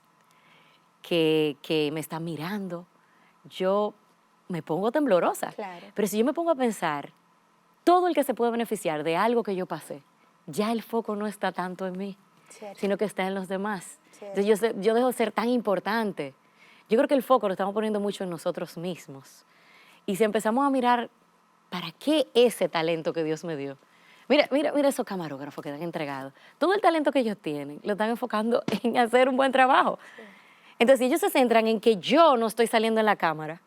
que me están mirando, yo me pongo temblorosa. claro. Pero si yo me pongo a pensar, todo el que se puede beneficiar de algo que yo pasé, ya el foco no está tanto en mí, Cierto, sino que está en los demás. cierto. Entonces yo dejo de ser tan importante. Yo creo que el foco lo estamos poniendo mucho en nosotros mismos. Y si empezamos a mirar, ¿para qué ese talento que Dios me dio? Mira esos camarógrafos que han entregado. Todo el talento que ellos tienen lo están enfocando en hacer un buen trabajo. Entonces, si ellos se centran en que yo no estoy saliendo en la cámara,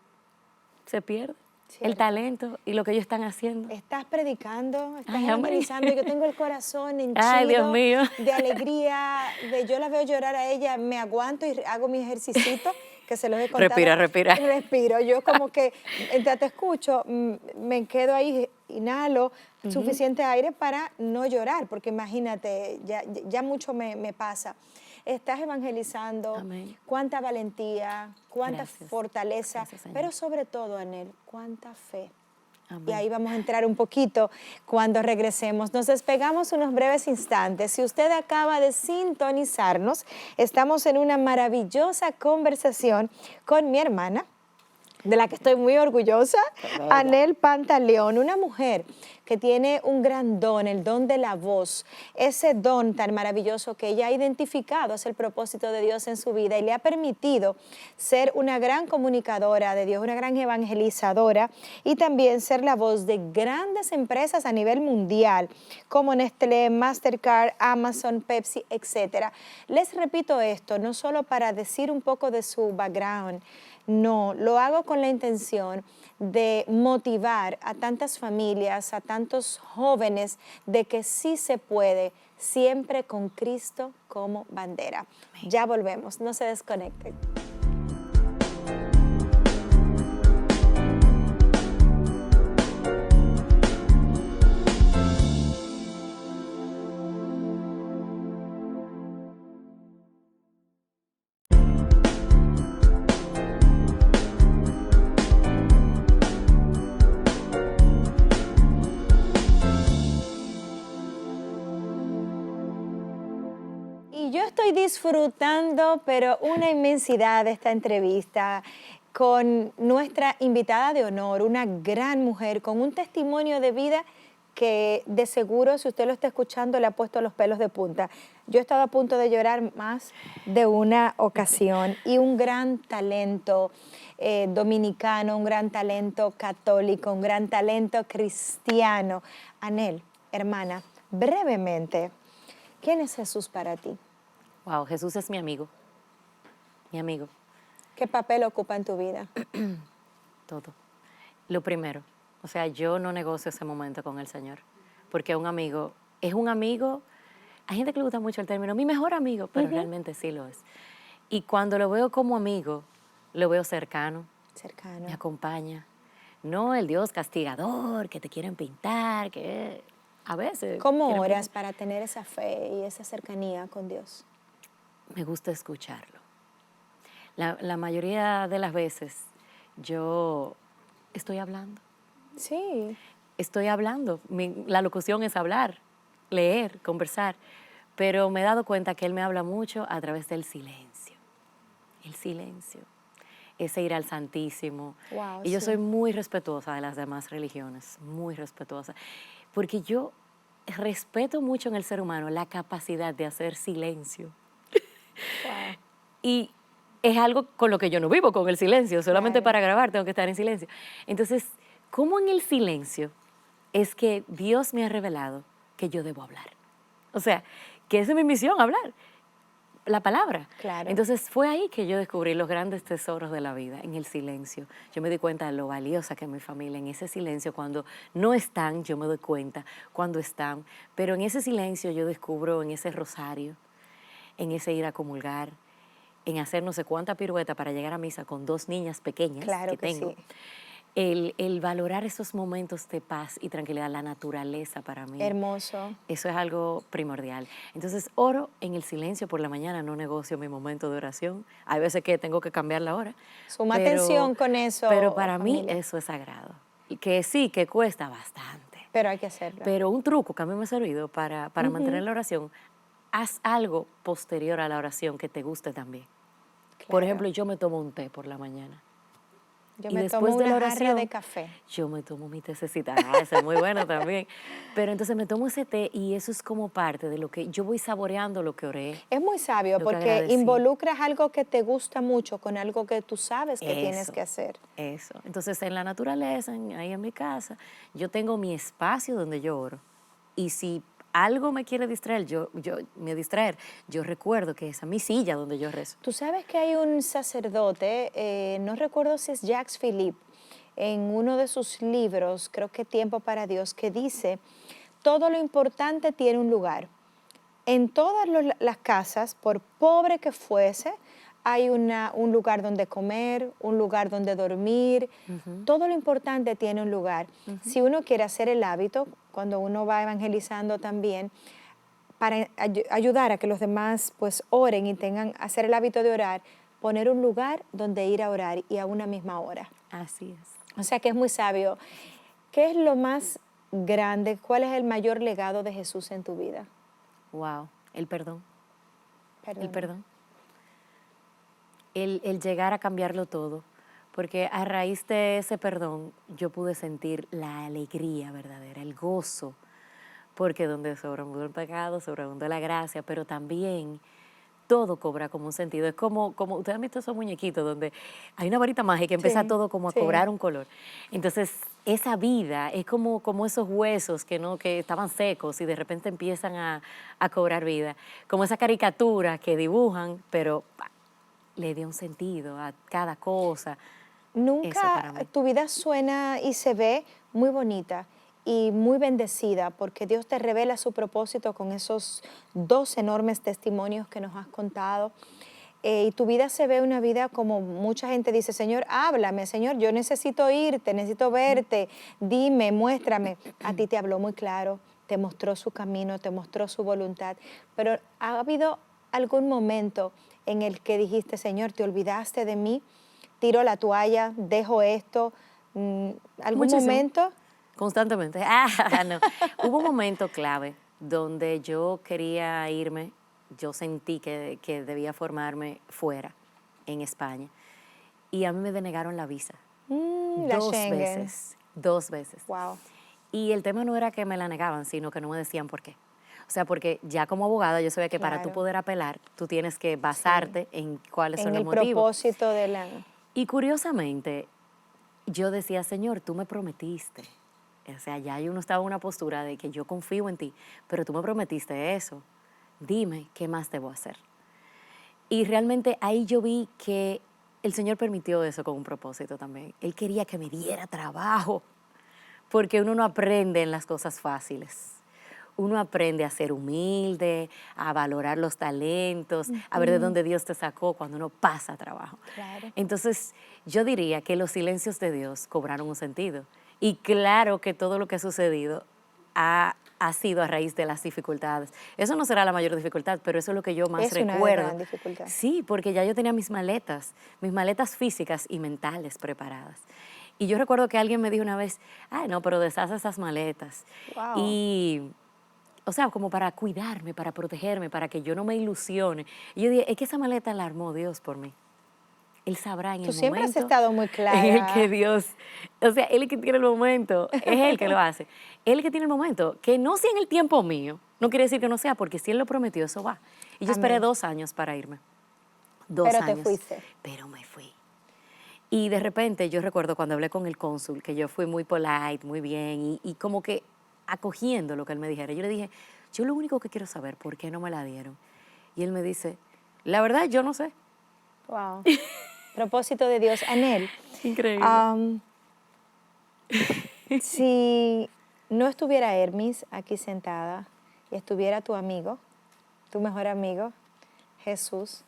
se pierde el Cierto. talento y lo que ellos están haciendo. Estás predicando, estás Ay, amén. evangelizando. Yo tengo el corazón henchido Ay, Dios mío. de alegría, yo la veo llorar a ella, me aguanto y hago mi ejercicito, que se los he contado. Respira, respira. Respiro. Yo como que, mientras te escucho, me quedo ahí, inhalo suficiente aire para no llorar, porque imagínate, ya mucho me pasa. Estás evangelizando, Amén. cuánta valentía, cuánta Gracias. fortaleza, Gracias, Señor. pero sobre todo, Anel, cuánta fe. Amén. Y ahí vamos a entrar un poquito cuando regresemos. Nos despegamos unos breves instantes. Si usted acaba de sintonizarnos, estamos en una maravillosa conversación con mi hermana, de la que estoy muy orgullosa, Anel Pantaleón, una mujer que tiene un gran don, el don de la voz, ese don tan maravilloso que ella ha identificado es el propósito de Dios en su vida y le ha permitido ser una gran comunicadora de Dios, una gran evangelizadora y también ser la voz de grandes empresas a nivel mundial como Nestlé, Mastercard, Amazon, Pepsi, etc. Les repito esto, no solo para decir un poco de su background, no, lo hago con la intención de motivar a tantas familias, a tantos jóvenes, de que sí se puede, siempre con Cristo como bandera. Ya volvemos, no se desconecten. Y yo estoy disfrutando, pero una inmensidad de esta entrevista con nuestra invitada de honor, una gran mujer con un testimonio de vida que de seguro, si usted lo está escuchando, le ha puesto los pelos de punta. Yo he estado a punto de llorar más de una ocasión y un gran talento dominicano, un gran talento católico, un gran talento cristiano. Anel, hermana, brevemente, ¿quién es Jesús para ti? Wow, Jesús es mi amigo. Mi amigo. ¿Qué papel ocupa en tu vida? Todo. Lo primero. O sea, yo no negocio ese momento con el Señor. Porque un amigo es un amigo. Hay gente que le gusta mucho el término, mi mejor amigo, pero realmente sí lo es. Y cuando lo veo como amigo, lo veo cercano, Cercano. me acompaña. No el Dios castigador que te quieren pintar, que a veces. ¿Cómo quieren oras para tener esa fe y esa cercanía con Dios? Me gusta escucharlo. La mayoría de las veces yo estoy hablando. Sí, Estoy hablando. La locución es hablar, leer, conversar. Pero me he dado cuenta que él me habla mucho a través del silencio. El silencio. Ese ir al Santísimo. wow, Y yo sí. soy muy respetuosa de las demás religiones, muy respetuosa. Porque yo respeto mucho en el ser humano la capacidad de hacer silencio. Wow, Y es algo con lo que yo no vivo, con el silencio. Solamente claro. para grabar tengo que estar en silencio. Entonces, ¿cómo en el silencio es que Dios me ha revelado que yo debo hablar? O sea, que esa es mi misión, hablar la palabra. Claro. Entonces fue ahí que yo descubrí los grandes tesoros de la vida, en el silencio. Yo me di cuenta de lo valiosa que es mi familia, en ese silencio, cuando no están, yo me doy cuenta cuando están, pero en ese silencio yo descubro en ese rosario, en ese ir a comulgar, en hacer no sé cuánta pirueta para llegar a misa con 2 niñas pequeñas Claro que que tengo. sí. El valorar esos momentos de paz y tranquilidad, la naturaleza para mí, Hermoso. eso es algo primordial. Entonces, oro en el silencio por la mañana, no negocio mi momento de oración. Hay veces que tengo que cambiar la hora, Suma pero, atención con pero eso, para mí familia, eso es sagrado. Y que sí, que cuesta bastante. pero hay que hacerlo. Pero un truco que a mí me ha servido para mantener Ujú, la oración, haz algo posterior a la oración que te guste también. Por claro. ejemplo, yo me tomo un té por la mañana. Yo Y me después tomo de una la jarra de oración, café. yo me tomo mi tececita. Ah, eso es muy bueno también. Pero entonces me tomo ese té y eso es como parte de lo que yo voy saboreando lo que oré, Es muy sabio lo que porque agradecí. involucras algo que te gusta mucho con algo que tú sabes que tienes Eso, que hacer. eso. Entonces en la naturaleza, ahí en mi casa, yo tengo mi espacio donde yo oro. Y si algo me quiere distraer, yo recuerdo que esa es mi silla donde yo rezo. Tú sabes que hay un sacerdote, no recuerdo si es Jacques Philippe, en uno de sus libros, creo que Tiempo para Dios, que dice, todo lo importante tiene un lugar. En todas las casas, por pobre que fuese, hay un lugar donde comer, un lugar donde dormir. Ujú, Todo lo importante tiene un lugar. ujú. Si uno quiere hacer el hábito, cuando uno va evangelizando también, para ayudar a que los demás pues oren y tengan, hacer el hábito de orar, poner un lugar donde ir a orar y a una misma hora. Así es. O sea que es muy sabio. ¿Qué es lo más grande? ¿Cuál es el mayor legado de Jesús en tu vida? Wow. El perdón, el Perdón. perdón. El llegar a cambiarlo todo, porque a raíz de ese perdón yo pude sentir la alegría verdadera, el gozo, porque donde sobreabundó el pecado, sobreabundó la gracia, pero también todo cobra como un sentido. Es como ustedes han visto esos muñequitos donde hay una varita mágica y empieza Sí, todo como a sí. cobrar un color. Entonces, esa vida es como esos huesos que estaban secos y de repente empiezan a cobrar vida. Como esa caricatura que dibujan, pero le dio un sentido a cada cosa. Eso Nunca para mí. tu vida suena y se ve muy bonita y muy bendecida porque Dios te revela su propósito con esos dos enormes testimonios que nos has contado. Y tu vida se ve una vida como mucha gente dice, Señor, háblame, Señor, yo necesito irte, necesito verte, dime, muéstrame. A ti te habló muy claro, te mostró su camino, te mostró su voluntad, pero ¿ha habido algún momento en el que dijiste, Señor, te olvidaste de mí? Tiro la toalla, dejo esto. ¿Algún Muchísimo, momento? constantemente. No. Hubo un momento clave donde yo quería irme, yo sentí que debía formarme fuera, en España, y a mí me denegaron la visa La 2 Schengen. veces, 2 veces. Wow, Y el tema no era que me la negaban, sino que no me decían por qué. O sea, porque ya como abogada yo sabía que para tú claro. poder apelar, tú tienes que Sí. basarte en cuáles son En los el motivos. propósito de la... Y curiosamente, yo decía, Señor, tú me prometiste. O sea, ya uno estaba en una postura de que yo confío en ti, pero tú me prometiste eso. Dime, ¿qué más debo hacer? Y realmente ahí yo vi que el Señor permitió eso con un propósito también. Él quería que me diera trabajo, porque uno no aprende en las cosas fáciles. Uno aprende a ser humilde, a valorar los talentos, a ver de Ujú, dónde Dios te sacó cuando uno pasa trabajo. claro. Entonces, yo diría que los silencios de Dios cobraron un sentido. Y claro que todo lo que ha sucedido ha sido a raíz de las dificultades. Eso no será la mayor dificultad, pero eso es lo que yo más Es una recuerdo. gran dificultad. Sí, porque ya yo tenía mis maletas físicas y mentales preparadas. Y yo recuerdo que alguien me dijo una vez, ay, no, pero deshaz esas maletas. Wow. Y, o sea, como para cuidarme, para protegerme, para que yo no me ilusione. Y yo dije, es que esa maleta la armó Dios por mí. Él sabrá en el Tú siempre has momento estado muy clara. en el que Dios, o sea, Él el que tiene el momento, es Él que lo hace. Él el que tiene el momento, que no sea en el tiempo mío, no quiere decir que no sea, porque si Él lo prometió, eso va. Y yo esperé Amén. 2 años para irme. 2 Pero años. te fuiste. Pero me fui. Y de repente yo recuerdo cuando hablé con el cónsul, que yo fui muy polite, muy bien, y como que acogiendo lo que él me dijera. Yo le dije, yo lo único que quiero saber, ¿por qué no me la dieron? Y él me dice, la verdad, yo no sé. Wow. Propósito de Dios. Anel, Increíble. si no estuviera Hermis aquí sentada y estuviera tu amigo, tu mejor amigo, Jesús,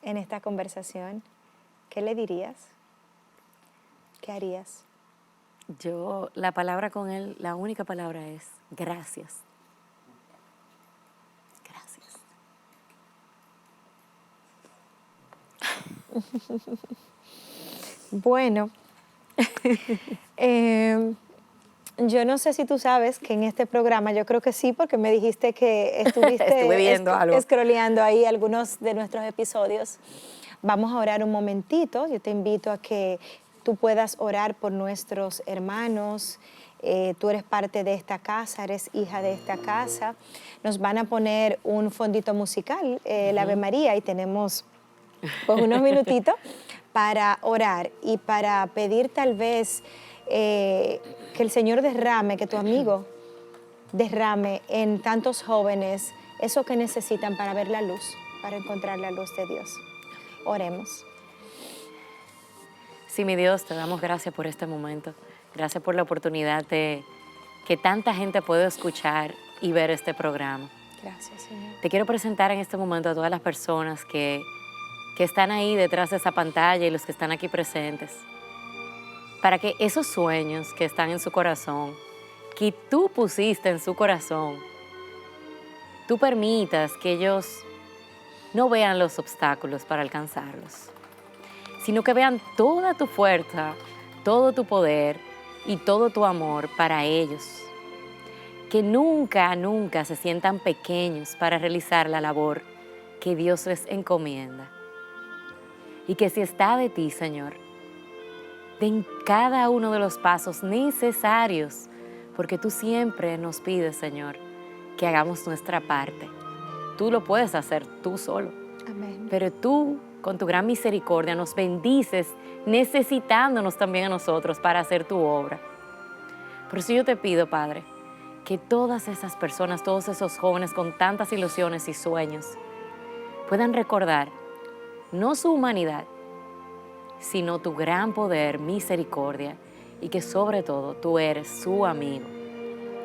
en esta conversación, ¿qué le dirías? ¿Qué harías? Yo, la palabra con él, la única palabra es gracias. Gracias. Bueno, yo no sé si tú sabes que en este programa, yo creo que sí, porque me dijiste que estuviste Estuve viendo algo. scrolleando ahí algunos de nuestros episodios. Vamos a orar un momentito. Yo te invito a que tú puedas orar por nuestros hermanos. Tú eres parte de esta casa, eres hija de esta casa. Nos van a poner un fondito musical, la Ave María, y tenemos pues unos minutitos para orar y para pedir tal vez que el Señor derrame, que tu amigo derrame en tantos jóvenes eso que necesitan para ver la luz, para encontrar la luz de Dios. Oremos. Sí, mi Dios, te damos gracias por este momento. Gracias por la oportunidad de que tanta gente pueda escuchar y ver este programa. Gracias, Señor. Te quiero presentar en este momento a todas las personas que están ahí detrás de esa pantalla y los que están aquí presentes, para que esos sueños que están en su corazón, que tú pusiste en su corazón, tú permitas que ellos no vean los obstáculos para alcanzarlos, sino que vean toda tu fuerza, todo tu poder y todo tu amor para ellos. Que nunca, nunca se sientan pequeños para realizar la labor que Dios les encomienda. Y que si está de ti, Señor, den cada uno de los pasos necesarios, porque tú siempre nos pides, Señor, que hagamos nuestra parte. Tú lo puedes hacer tú solo. Amén. Pero tú, con tu gran misericordia, nos bendices, necesitándonos también a nosotros para hacer tu obra. Por eso yo te pido, Padre, que todas esas personas, todos esos jóvenes con tantas ilusiones y sueños, puedan recordar no su humanidad, sino tu gran poder, misericordia, y que sobre todo tú eres su amigo,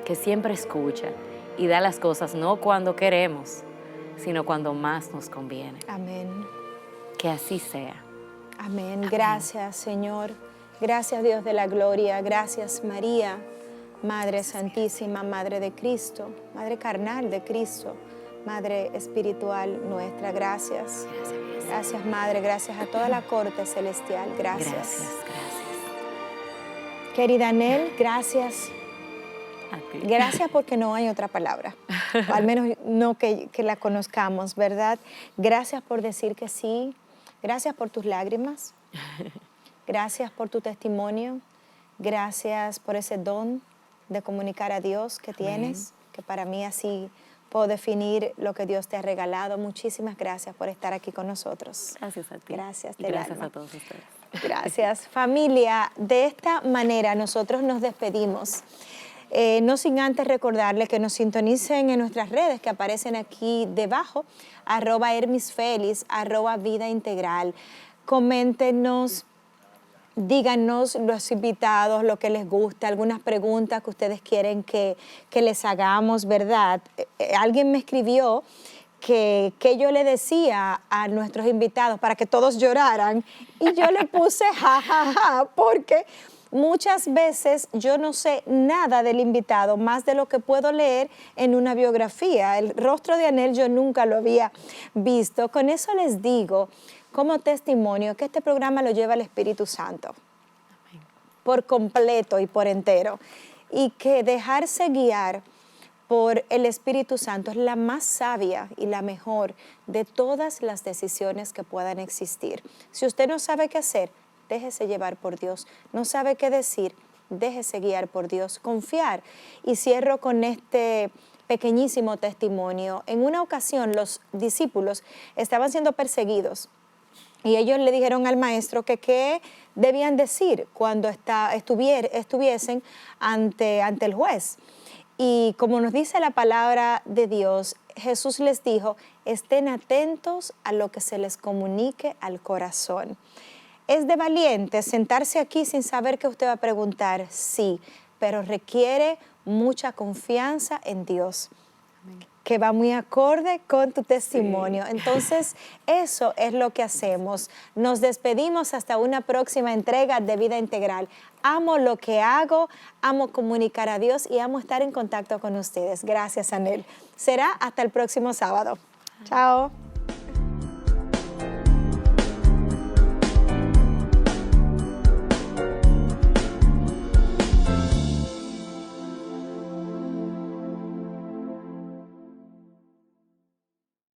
que siempre escucha y da las cosas no cuando queremos, sino cuando más nos conviene. Amén. Que así sea. Amén. Gracias, Señor. Gracias, Dios de la gloria. Gracias, María, Madre Santísima, Madre de Cristo, Madre carnal de Cristo, Madre espiritual nuestra. Gracias. Gracias, Madre. Gracias a toda la corte celestial. Gracias. Gracias. Querida Anel, gracias. A ti. Gracias porque no hay otra palabra, o al menos no que la conozcamos, ¿verdad? Gracias por decir que sí, gracias por tus lágrimas, gracias por tu testimonio, gracias por ese don de comunicar a Dios que tienes, que para mí así puedo definir lo que Dios te ha regalado. Muchísimas gracias por estar aquí con nosotros. Gracias a ti. Gracias Y del gracias alma. a todos ustedes. Gracias, familia. De esta manera nosotros nos despedimos. No sin antes recordarles que nos sintonicen en nuestras redes que aparecen aquí debajo, @hermisfelis, @vida integral. Coméntenos, díganos los invitados, lo que les gusta, algunas preguntas que ustedes quieren que les hagamos, ¿verdad? Alguien me escribió que yo le decía a nuestros invitados para que todos lloraran y yo le puse ja, ja, ja, porque Muchas veces yo no sé nada del invitado más de lo que puedo leer en una biografía. El rostro de Anel yo nunca lo había visto. Con eso les digo como testimonio que este programa lo lleva el Espíritu Santo por completo y por entero, y que dejarse guiar por el Espíritu Santo es la más sabia y la mejor de todas las decisiones que puedan existir. Si usted no sabe qué hacer, déjese llevar por Dios. No sabe qué decir, déjese guiar por Dios. Confiar. Y cierro con este pequeñísimo testimonio. En una ocasión los discípulos estaban siendo perseguidos y ellos le dijeron al maestro que qué debían decir cuando estuviesen ante el juez. Y como nos dice la palabra de Dios, Jesús les dijo, estén atentos a lo que se les comunique al corazón. ¿Es de valiente sentarse aquí sin saber qué usted va a preguntar? Sí, pero requiere mucha confianza en Dios, que va muy acorde con tu testimonio. Sí. Entonces, eso es lo que hacemos. Nos despedimos hasta una próxima entrega de Vida Integral. Amo lo que hago, amo comunicar a Dios y amo estar en contacto con ustedes. Gracias, Anel. Será hasta el próximo sábado. Chao.